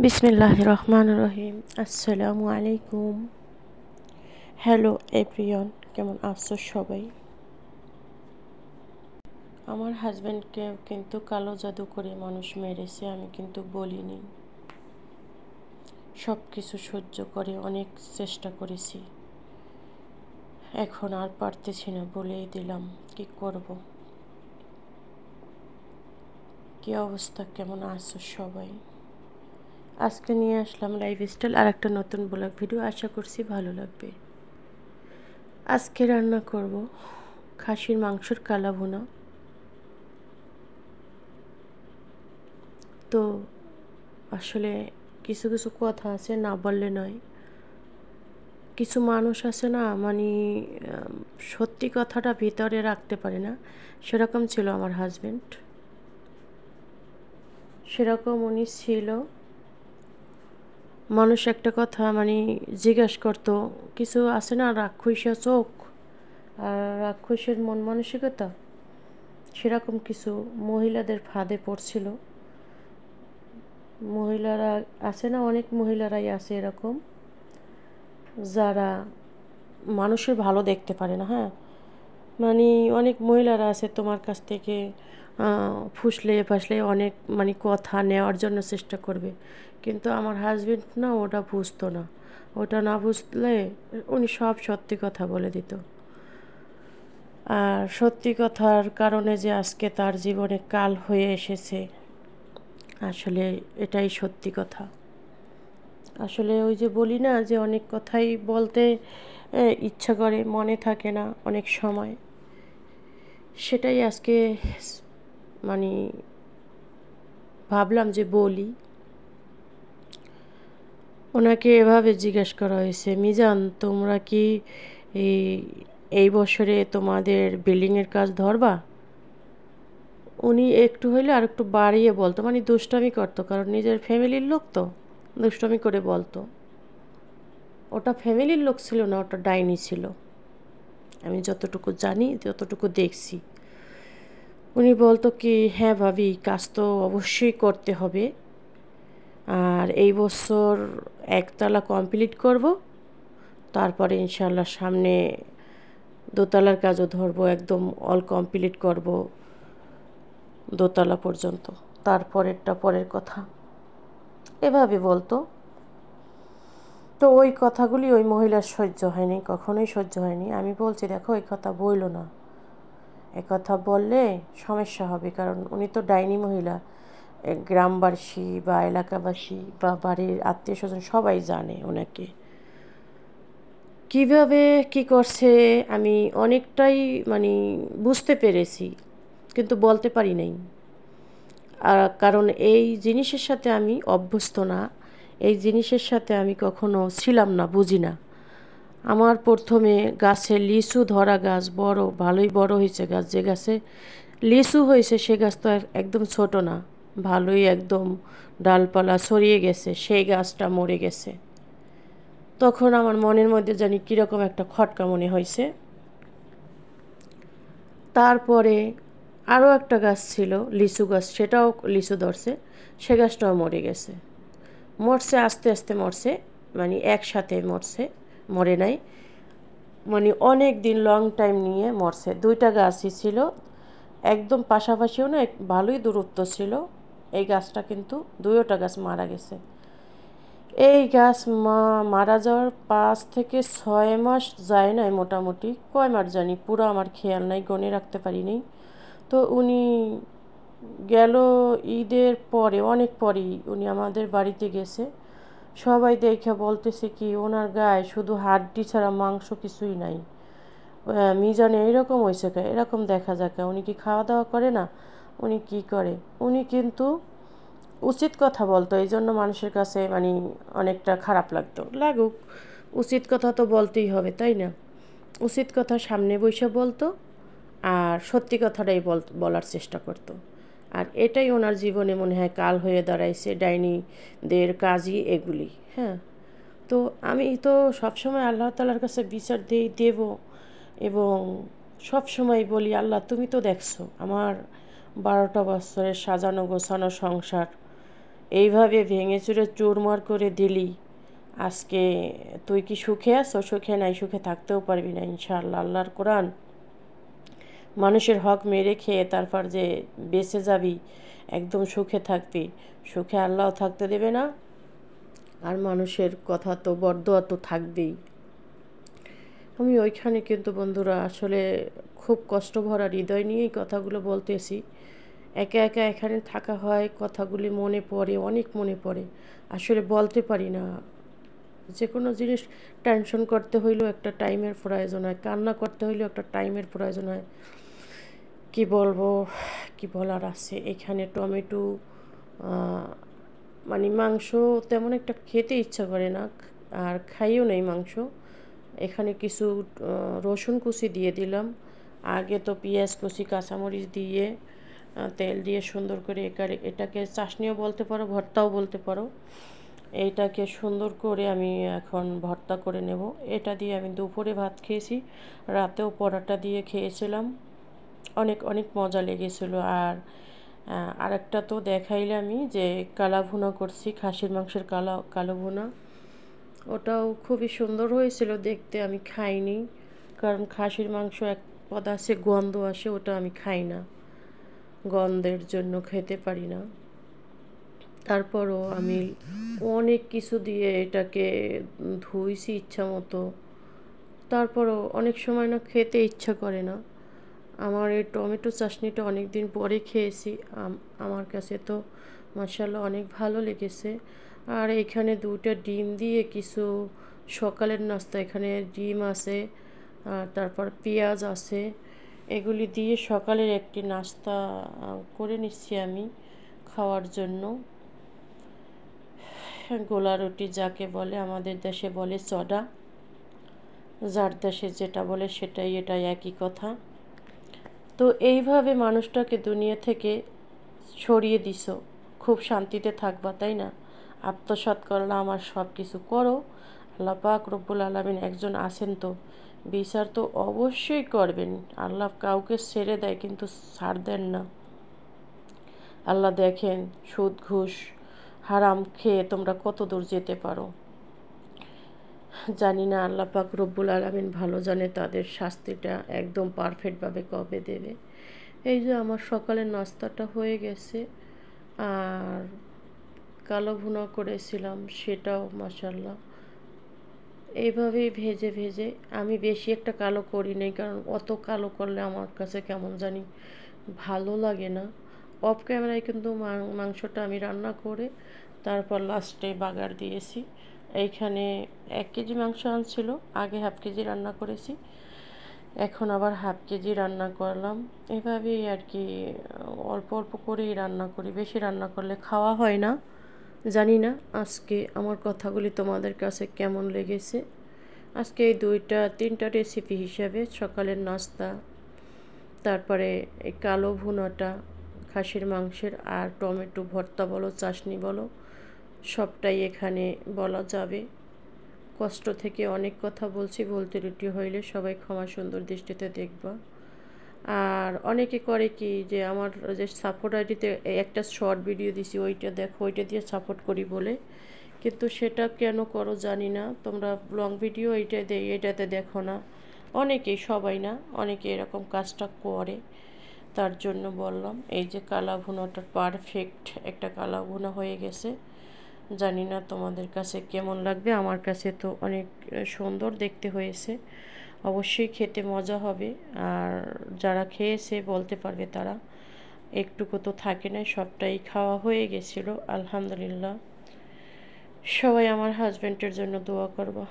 বিসমিল্লাহির রহমানির রহিম। আসসালামু আলাইকুম। হ্যালো এভরিওয়ান, কেমন আছো সবাই? আমার হাজব্যান্ডকে কিন্তু কালো জাদু করে মানুষ মেরেছে, আমি কিন্তু বলিনি। সব কিছু সহ্য করে অনেক চেষ্টা করেছি, এখন আর পারতেছি না, বলেই দিলাম। কি করব? কি অবস্থা, কেমন আছো সবাই? আজকে নিয়ে আসলাম লাইফস্টাইল আর একটা নতুন ব্লগ ভিডিও, আশা করছি ভালো লাগবে। আজকে রান্না করব খাসির মাংসের কালা ভুনা। তো আসলে কিছু কিছু কথা আছে, না বললে নয়। কিছু মানুষ আছে না, মানে সত্যি কথাটা ভিতরে রাখতে পারে না। সেরকম ছিল আমার হাজব্যান্ড, সেরকম উনি ছিল। মানুষ একটা কথা মানে জিজ্ঞাসা করতো, কিছু আছে না রাক্ষসীয় চোখ আর রাক্ষসের মন মানসিকতা, সেরকম কিছু মহিলাদের ফাঁদে পড়ছিল। মহিলারা আছে না, অনেক মহিলারাই আছে এরকম, যারা মানুষের ভালো দেখতে পারে না। হ্যাঁ, মানে অনেক মহিলারা আছে তোমার কাছ থেকে ফুসলে ফাসলে অনেক মানে কথা নেওয়ার জন্য চেষ্টা করবে, কিন্তু আমার হাজবেন্ড না ওটা বুঝতো না। ওটা না বুঝলে উনি সব সত্যি কথা বলে দিত। আর সত্যি কথার কারণে যে আজকে তার জীবনে কাল হয়ে এসেছে, আসলে এটাই সত্যি কথা। আসলে ওই যে বলি না, যে অনেক কথাই বলতে ইচ্ছা করে, মনে থাকে না অনেক সময়। সেটাই আজকে মানে ভাবলাম যে বলি। ওনাকে এভাবে জিজ্ঞেস করা হয়েছে, মিজান তোমরা কি এই এই বছরে তোমাদের বিল্ডিংয়ের কাজ ধরবা? উনি একটু হইলে আর একটু বাড়িয়ে বলতো, মানে দুষ্টামি করতো, কারণ নিজের ফ্যামিলির লোক তো দুষ্টামি করে বলতো। ওটা ফ্যামিলির লোক ছিল না, ওটা ডাইনি ছিল, আমি যতটুকু জানি, যতটুকু দেখছি। উনি বলতো কি, হ্যাঁ ভাবি কাজ তো অবশ্যই করতে হবে, আর এই বছর একতলা কমপ্লিট করব, তারপরে ইনশাল্লাহ সামনে দোতলার কাজও ধরবো, একদম অল কমপ্লিট করব দোতলা পর্যন্ত, তারপরেরটা পরের কথা, এভাবে বলতো। তো ওই কথাগুলি ওই মহিলার সহ্য হয়নি, কখনোই সহ্য হয়নি। আমি বলছি দেখো এই কথা বইলো না, এ কথা বললে সমস্যা হবে, কারণ উনি তো ডাইনি মহিলা। গ্রামবাসী বা এলাকাবাসী বা বাড়ির আত্মীয় স্বজন সবাই জানে ওনাকে কিভাবে কি করছে। আমি অনেকটাই মানে বুঝতে পেরেছি, কিন্তু বলতে পারি নাই। আর কারণ এই জিনিসের সাথে আমি অভ্যস্ত না, এই জিনিসের সাথে আমি কখনো ছিলাম না, বুঝি না। আমার প্রথমে গাছে লিচু ধরা গাছ, বড় ভালোই বড় হয়েছে গাছ, যে গাছে লিচু হয়েছে সে গাছ তো একদম ছোট না, ভালোই একদম ডালপালা ছড়িয়ে গেছে, সেই গাছটা মরে গেছে। তখন আমার মনের মধ্যে জানি কীরকম একটা খটকা মনে হয়েছে। তারপরে আরও একটা গাছ ছিল লিচু গাছ, সেটাও লিচু ধরছে, সে গাছটাও মরে গেছে। মরছে আস্তে আস্তে মরছে, মানে একসাথে মরছে, মরে নাই, মানে অনেক দিন লং টাইম নিয়ে মরছে। দুইটা গাছই ছিল একদম পাশাপাশিও না, ভালোই দূরত্ব ছিল। এই গাছটা কিন্তু দুইটা গাছ মারা গেছে। এই গাছ মারা যাওয়ার 5 থেকে 6 মাস যায় নাই, মোটামুটি কয় মাস জানি, পুরো আমার খেয়াল নাই, গণে রাখতে পারিনি। তো উনি গেল ঈদের পরে, অনেক পরেই উনি আমাদের বাড়িতে গেছে। সবাই দেখে বলতেছে কি ওনার গায়ে শুধু হাড্ডি ছাড়া মাংস কিছুই নাই। মিজানে এইরকম হয়েছে কে, এরকম দেখা যাক, উনি কি খাওয়া দাওয়া করে না, উনি কি করে? উনি কিন্তু উচিত কথা বলতো, এই জন্য মানুষের কাছে মানে অনেকটা খারাপ লাগতো। লাগুক, উচিত কথা তো বলতেই হবে, তাই না? উচিত কথা সামনে বসে বলতো, আর সত্যি কথাটাই বলার চেষ্টা করতো। আর এটাই ওনার জীবনে মনে হয় কাল হয়ে দাঁড়াইছে, ডাইনিদের কাজই এগুলি। হ্যাঁ, তো আমি তো সবসময় আল্লাহ তাআলার কাছে বিচার দেব, এবং সব সময় বলি আল্লাহ তুমি তো দেখছো আমার 12টা বছরের সাজানো গোছানো সংসার, এইভাবে ভেঙে চুরে চুরমার করে দিলি, আজকে তুই কি সুখে আছো? সুখে নাই, সুখে থাকতেও পারবি না ইনশাআল্লাহ। আল্লাহর কোরআন, মানুষের হক মেরে খেয়ে তারপর যে বেঁচে যাবি, একদম সুখে থাকবি, সুখে আল্লাহও থাকতে দেবে না, আর মানুষের কথা তো বরদোয়া তো থাকবেই। আমি ওইখানে কিন্তু বন্ধুরা আসলে খুব কষ্ট ভরা হৃদয় নিয়েই কথাগুলো বলতেছি। একা একা এখানে থাকা হয়, কথাগুলি মনে পড়ে, অনেক মনে পড়ে, আসলে বলতে পারি না। যে কোনো জিনিস টেনশন করতে হইলেও একটা টাইমের প্রয়োজন হয়, কান্না করতে হইলেও একটা টাইমের প্রয়োজন হয়। কি বলবো, কি বলার আছে। এখানে টমেটো মানে মাংস তেমন একটা খেতে ইচ্ছা করে না, আর খাইও নেই মাংস। এখানে কিছু রসুন কুচি দিয়ে দিলাম। আগে তো পেঁয়াজ কুচি, কাঁচামরিচ দিয়ে তেল দিয়ে সুন্দর করে এটাকে চাশনিও বলতে পারো, ভর্তাও বলতে পারো। এইটাকে সুন্দর করে আমি এখন ভর্তা করে নেব। এটা দিয়ে আমি দুপুরে ভাত খেয়েছি, রাতেও পরোটা দিয়ে খেয়েছিলাম। অনেক অনেক মজা লেগেছিল। আর আরেকটা তো দেখাইলে আমি যে কালা ভুনা করছি, খাসির মাংসের কালো ভুনা, ওটাও খুবই সুন্দর হয়েছিল দেখতে। আমি খাইনি, কারণ খাসির মাংস এক পদ আছে, গন্ধ আসে, ওটা আমি খাই না, গন্ধের জন্য খেতে পারি না। তারপরও আমি অনেক কিছু দিয়ে এটাকে ধুইছি ইচ্ছা মতো, তারপরও অনেক সময় না খেতে ইচ্ছা করে না। আমার এই টমেটো চাটনিটা অনেক দিন পরে খেয়েছি, আমার কাছে তো মাশাআল্লাহ অনেক ভালো লেগেছে। আর এখানে 2টা ডিম দিয়ে কিছু সকালের নাস্তা, এখানে ডিম আছে, আর তারপর পেঁয়াজ আছে, এগুলি দিয়ে সকালের একটি নাস্তা করে নিচ্ছি আমি খাওয়ার জন্য। গোলা রুটি যাকে বলে, আমাদের দেশে বলে চড়া, যার দেশে যেটা বলে সেটাই, এটাই একই কথা। তো এইভাবে মানুষটাকে দুনিয়া থেকে সরিয়ে দিছো, খুব শান্তিতে থাকবা, তাই না? আত্মসাৎ করলা, আমার সব কিছু করো, আল্লাহ পাক রব্বুল আলামিন একজন আছেন, তো বিচার তো অবশ্যই করবেন। আল্লাহ কাউকে ছেড়ে দেয় কিন্তু ছাড় দেন না। আল্লাহ দেখেন সুদ ঘুষ হারাম খেয়ে তোমরা কত দূর যেতে পারো। জানি না, আল্লাহ পাক রব্বুল আলামিন ভালো জানে তাদের শাস্তিটা একদম পারফেক্টভাবে কবে দেবে। এই যে আমার সকালের নাস্তাটা হয়ে গেছে, আর কালো ভুনা করেছিলাম, সেটাও মাশাআল্লাহ এইভাবেই ভেজে ভেজে, আমি বেশি একটা কালো করি নাই, কারণ অত কালো করলে আমার কাছে কেমন জানি ভালো লাগে না। অফ ক্যামেরায় কিন্তু মাংসটা আমি রান্না করে তারপর লাস্টে বাগার দিয়েছি। এইখানে 1 কেজি মাংস আনছিল, আগে হাফ কেজি রান্না করেছি, এখন আবার হাফ কেজি রান্না করলাম। এভাবেই আর কি অল্প অল্প করেই রান্না করি, বেশি রান্না করলে খাওয়া হয় না। জানি না আজকে আমার কথাগুলি তোমাদের কাছে কেমন লেগেছে। আজকে এই 2-3টা রেসিপি হিসাবে সকালের নাস্তা, তারপরে এই কালো ভুনাটা খাসির মাংসের, আর টমেটো ভর্তা বলো, চাটনি বলো, সবটাই এখানে বলা যাবে। কষ্ট থেকে অনেক কথা বলছি, বলতে ত্রুটি হইলে সবাই ক্ষমা সুন্দর দৃষ্টিতে দেখবা। আর অনেকে করে কি যে আমার যে সাপোর্ট আইডিতে একটা শর্ট ভিডিও দিছি, ওইটা দেখো, ওইটা দিয়ে সাপোর্ট করি বলে, কিন্তু সেটা কেন করো জানি না। তোমরা লং ভিডিও এটাতে দেখো না, অনেকেই, সবাই না, অনেকে এরকম কাজটা করে, তার জন্য বললাম। এই যে কালা ভুনাটা পারফেক্ট একটা কালা ভুনা হয়ে গেছে। জানি না তোমাদের কাছে কেমন লাগবে, আমার কাছে তো অনেক সুন্দর দেখতে হয়েছে, অবশ্যই খেতে মজা হবে। আর যারা খেয়েছে বলতে পারবে তারা, একটুকু তো থাকে না, সবটাই খাওয়া হয়ে গেছিলো আলহামদুলিল্লাহ। সবাই আমার হাজব্যান্ডের জন্য দোয়া করবা।